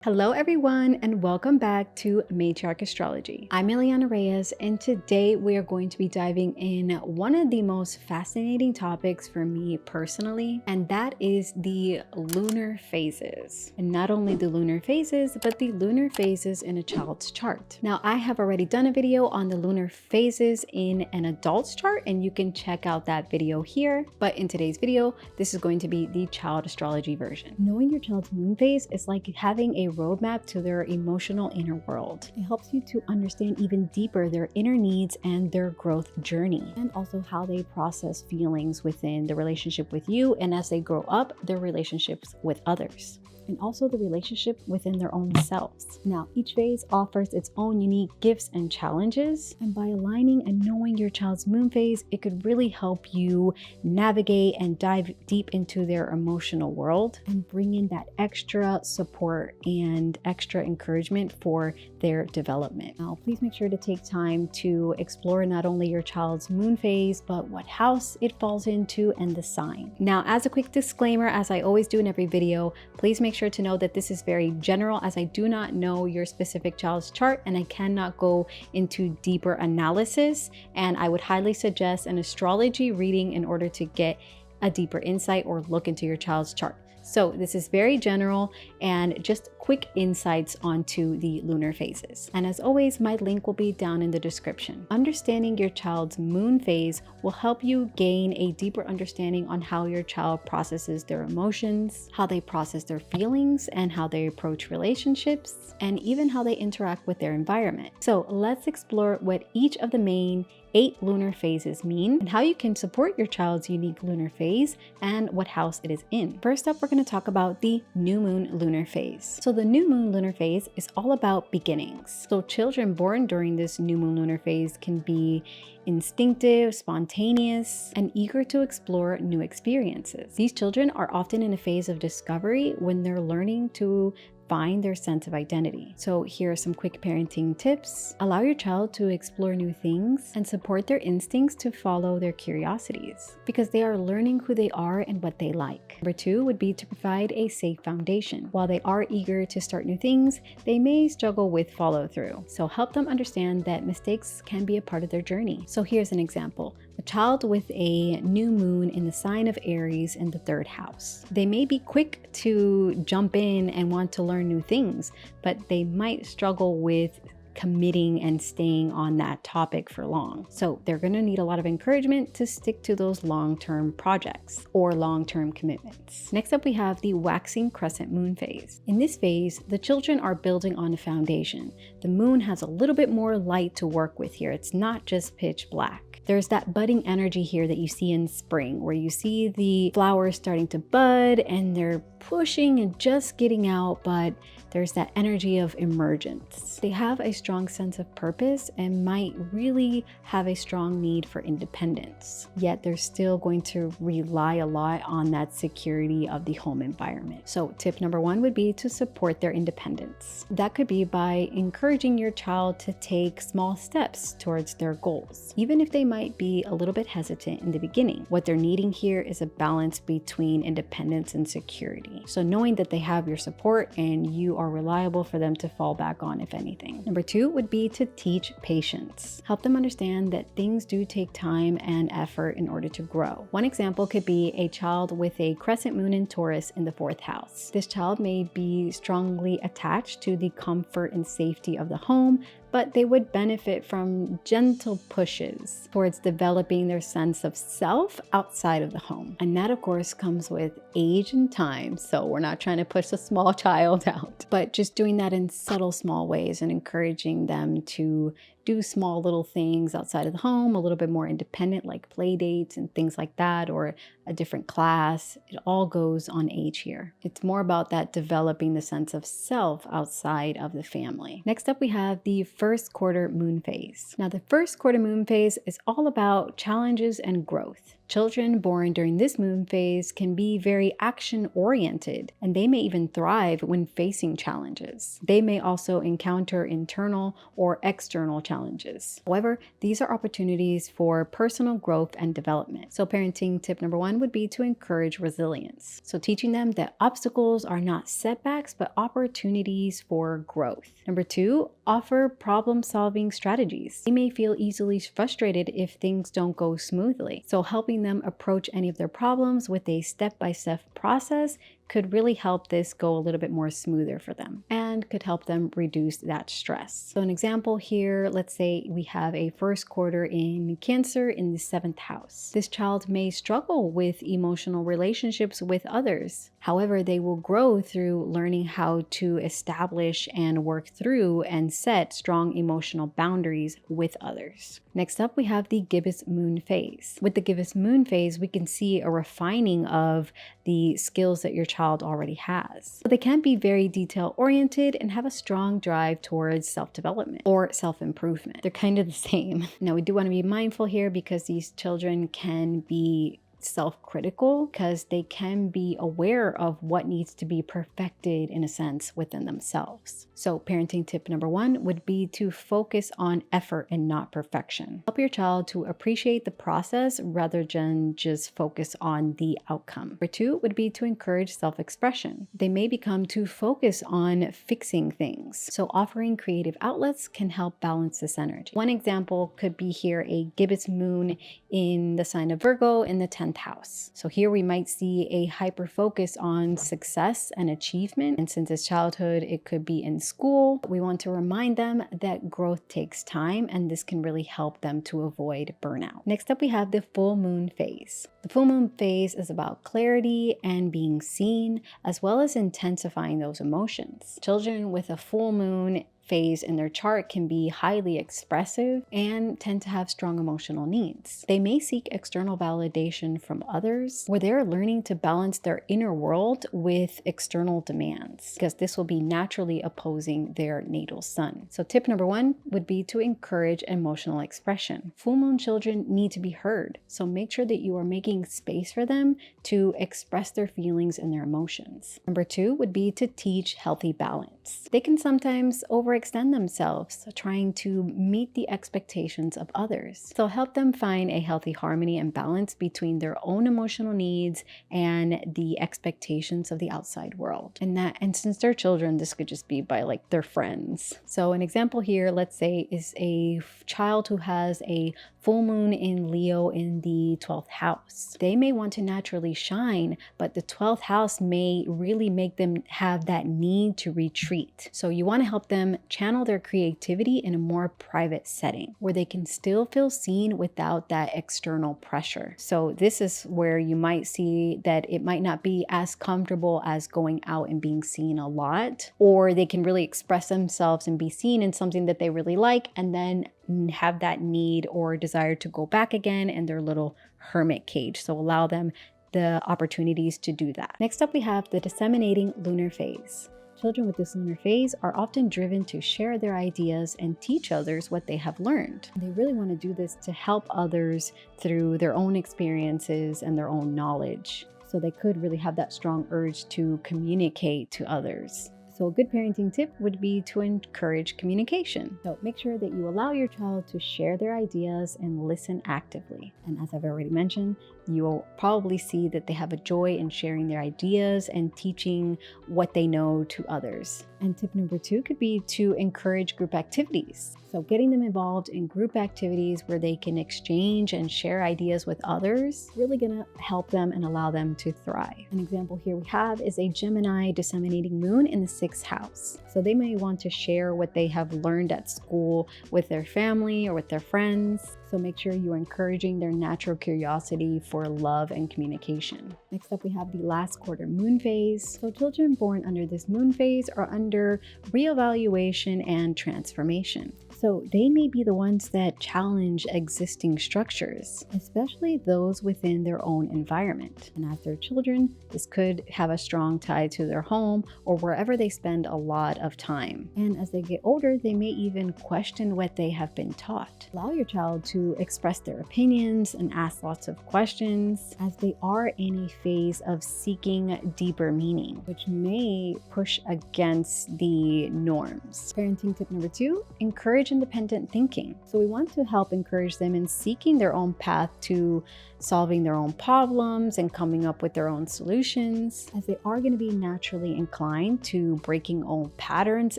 Hello everyone and welcome back to Matriarch Astrology. I'm Ileana Reyes and today we are going to be diving in one of the most fascinating topics for me personally, and that is the lunar phases. And not only the lunar phases, but the lunar phases in a child's chart. Now I have already done a video on the lunar phases in an adult's chart and you can check out that video here. But in today's video, this is going to be the child astrology version. Knowing your child's moon phase is like having a roadmap to their emotional inner world. It helps you to understand even deeper their inner needs and their growth journey, and also how they process feelings within the relationship with you, and as they grow up, their relationships with others, and also the relationship within their own selves. Now, each phase offers its own unique gifts and challenges, and by aligning and knowing your child's moon phase, it could really help you navigate and dive deep into their emotional world and bring in that extra support and extra encouragement for their development. Now, please make sure to take time to explore not only your child's moon phase, but what house it falls into and the sign. Now, as a quick disclaimer, as I always do in every video, please make sure to know that this is very general, as I do not know your specific child's chart and I cannot go into deeper analysis, and I would highly suggest an astrology reading in order to get a deeper insight or look into your child's chart. So this is very general and just quick insights onto the lunar phases. And as always, my link will be down in the description. Understanding your child's moon phase will help you gain a deeper understanding on how your child processes their emotions, how they process their feelings, and how they approach relationships, and even how they interact with their environment. So let's explore what each of the main 8 lunar phases mean and how you can support your child's unique lunar phase and what house it is in. First up, we're going to talk about the new moon lunar phase. So the new moon lunar phase is all about beginnings. So children born during this new moon lunar phase can be instinctive, spontaneous, and eager to explore new experiences. These children are often in a phase of discovery when they're learning to find their sense of identity. So here are some quick parenting tips. Allow your child to explore new things and support their instincts to follow their curiosities, because they are learning who they are and what they like. Number 2 would be to provide a safe foundation. While they are eager to start new things, they may struggle with follow through. So help them understand that mistakes can be a part of their journey. So here's an example. A child with a new moon in the sign of Aries in the 3rd house. They may be quick to jump in and want to learn new things, but they might struggle with committing and staying on that topic for long. So they're going to need a lot of encouragement to stick to those long-term projects or long-term commitments. Next up, we have the waxing crescent moon phase. In this phase, the children are building on a foundation. The moon has a little bit more light to work with here. It's not just pitch black. There's that budding energy here that you see in spring, where you see the flowers starting to bud and they're pushing and just getting out, but there's that energy of emergence. They have a strong sense of purpose and might really have a strong need for independence, yet they're still going to rely a lot on that security of the home environment. So tip number 1 would be to support their independence. That could be by encouraging your child to take small steps towards their goals, even if they might be a little bit hesitant in the beginning. What they're needing here is a balance between independence and security. So knowing that they have your support and you are reliable for them to fall back on, if anything. Number 2 would be to teach patience. Help them understand that things do take time and effort in order to grow. One example could be a child with a crescent moon in Taurus in the 4th house. This child may be strongly attached to the comfort and safety of the home, but they would benefit from gentle pushes towards developing their sense of self outside of the home. And that, of course, comes with age and time. So we're not trying to push a small child out, but just doing that in subtle, small ways and encouraging them to do small little things outside of the home, a little bit more independent, like play dates and things like that, or a different class. It all goes on age here. It's more about that developing the sense of self outside of the family. Next up, we have the 1st quarter moon phase. Now, the 1st quarter moon phase is all about challenges and growth. Children born during this moon phase can be very action-oriented, and they may even thrive when facing challenges. They may also encounter internal or external challenges. However, these are opportunities for personal growth and development. So parenting tip number 1 would be to encourage resilience. So teaching them that obstacles are not setbacks, but opportunities for growth. Number 2, offer problem-solving strategies. They may feel easily frustrated if things don't go smoothly. So helping them approach any of their problems with a step-by-step process could really help this go a little bit more smoother for them and could help them reduce that stress. So an example here, let's say we have a first quarter in Cancer in the 7th house. This child may struggle with emotional relationships with others. However, they will grow through learning how to establish and work through and set strong emotional boundaries with others. Next up, we have the gibbous moon phase. With the gibbous moon phase, we can see a refining of the skills that your child already has. But they can be very detail-oriented and have a strong drive towards self-development or self-improvement. They're kind of the same. Now, we do want to be mindful here because these children can be self-critical because they can be aware of what needs to be perfected in a sense within themselves. So parenting tip number 1 would be to focus on effort and not perfection. Help your child to appreciate the process rather than just focus on the outcome. Number 2 would be to encourage self-expression. They may become too focused on fixing things. So offering creative outlets can help balance this energy. One example could be here a gibbous moon in the sign of Virgo in the 10th house. So here we might see a hyper focus on success and achievement. And since it's childhood, it could be in school. We want to remind them that growth takes time, and this can really help them to avoid burnout. Next up, we have the full moon phase. The full moon phase is about clarity and being seen, as well as intensifying those emotions. Children with a full moon phase in their chart can be highly expressive and tend to have strong emotional needs. They may seek external validation from others, where they're learning to balance their inner world with external demands, because this will be naturally opposing their natal sun. So tip number 1 would be to encourage emotional expression. Full moon children need to be heard, so make sure that you are making space for them to express their feelings and their emotions. Number 2 would be to teach healthy balance. They can sometimes overextend themselves, trying to meet the expectations of others. So help them find a healthy harmony and balance between their own emotional needs and the expectations of the outside world. And since they're children, this could just be by like their friends. So an example here, let's say, is a child who has a full moon in Leo in the 12th house. They may want to naturally shine, but the 12th house may really make them have that need to retreat. So you want to help them channel their creativity in a more private setting where they can still feel seen without that external pressure. So this is where you might see that it might not be as comfortable as going out and being seen a lot, or they can really express themselves and be seen in something that they really like, and then have that need or desire to go back again in their little hermit cage. So allow them the opportunities to do that. Next up, we have the disseminating lunar phase. Children with this lunar phase are often driven to share their ideas and teach others what they have learned. They really want to do this to help others through their own experiences and their own knowledge. So they could really have that strong urge to communicate to others. So a good parenting tip would be to encourage communication. So make sure that you allow your child to share their ideas and listen actively. And as I've already mentioned, you will probably see that they have a joy in sharing their ideas and teaching what they know to others. And tip number 2 could be to encourage group activities. So getting them involved in group activities where they can exchange and share ideas with others, really gonna help them and allow them to thrive. An example here we have is a Gemini disseminating moon in the 6th house. So they may want to share what they have learned at school with their family or with their friends. So make sure you're encouraging their natural curiosity for love and communication. Next up, we have the last quarter moon phase. So children born under this moon phase are under reevaluation and transformation. So they may be the ones that challenge existing structures, especially those within their own environment. And as their children, this could have a strong tie to their home or wherever they spend a lot of time. And as they get older, they may even question what they have been taught. Allow your child to express their opinions and ask lots of questions, as they are in a phase of seeking deeper meaning, which may push against the norms. Parenting tip number 2, encourage independent thinking. So we want to help encourage them in seeking their own path to solving their own problems and coming up with their own solutions, as they are going to be naturally inclined to breaking old patterns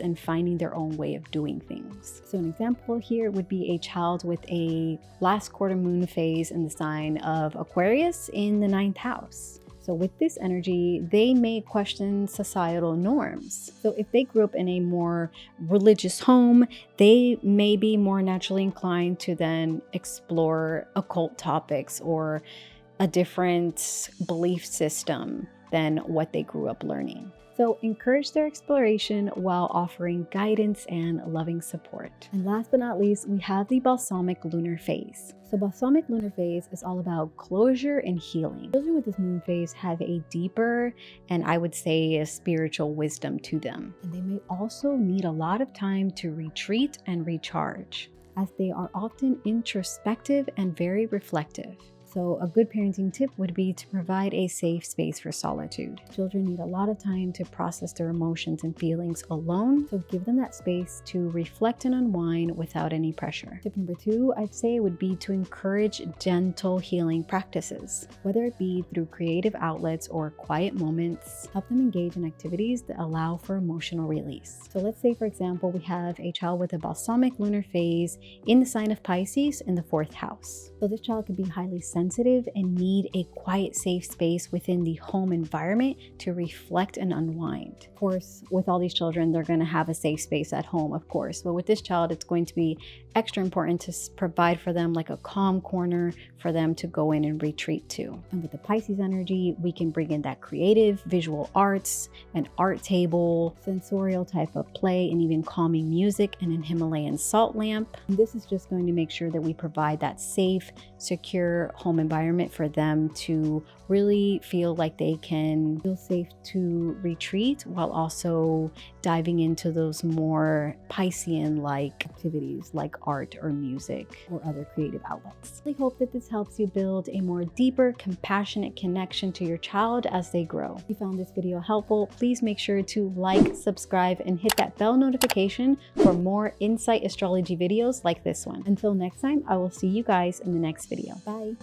and finding their own way of doing things. So an example here would be a child with a last quarter moon phase in the sign of Aquarius in the 9th house. So with this energy, they may question societal norms. So if they grew up in a more religious home, they may be more naturally inclined to then explore occult topics or a different belief system than what they grew up learning. So encourage their exploration while offering guidance and loving support. And last but not least, we have the Balsamic Lunar Phase. So Balsamic Lunar Phase is all about closure and healing. Children with this moon phase have a deeper and I would say a spiritual wisdom to them. And they may also need a lot of time to retreat and recharge, as they are often introspective and very reflective. So a good parenting tip would be to provide a safe space for solitude. Children need a lot of time to process their emotions and feelings alone, so give them that space to reflect and unwind without any pressure. Tip number 2, I'd say, would be to encourage gentle healing practices, whether it be through creative outlets or quiet moments. Help them engage in activities that allow for emotional release. So let's say, for example, we have a child with a Balsamic Lunar Phase in the sign of Pisces in the 4th house. So this child could be highly sensitive and need a quiet, safe space within the home environment to reflect and unwind. Of course, with all these children, they're going to have a safe space at home, of course. But with this child, it's going to be extra important to provide for them like a calm corner for them to go in and retreat to. And with the Pisces energy, we can bring in that creative visual arts, an art table, sensorial type of play, and even calming music and an Himalayan salt lamp. And this is just going to make sure that we provide that safe, secure home environment for them to really feel like they can feel safe to retreat while also diving into those more Piscean-like activities like art or music or other creative outlets. I hope that this helps you build a more deeper, compassionate connection to your child as they grow. If you found this video helpful, please make sure to like, subscribe, and hit that bell notification for more insight astrology videos like this one. Until next time, I will see you guys in the next video. Bye.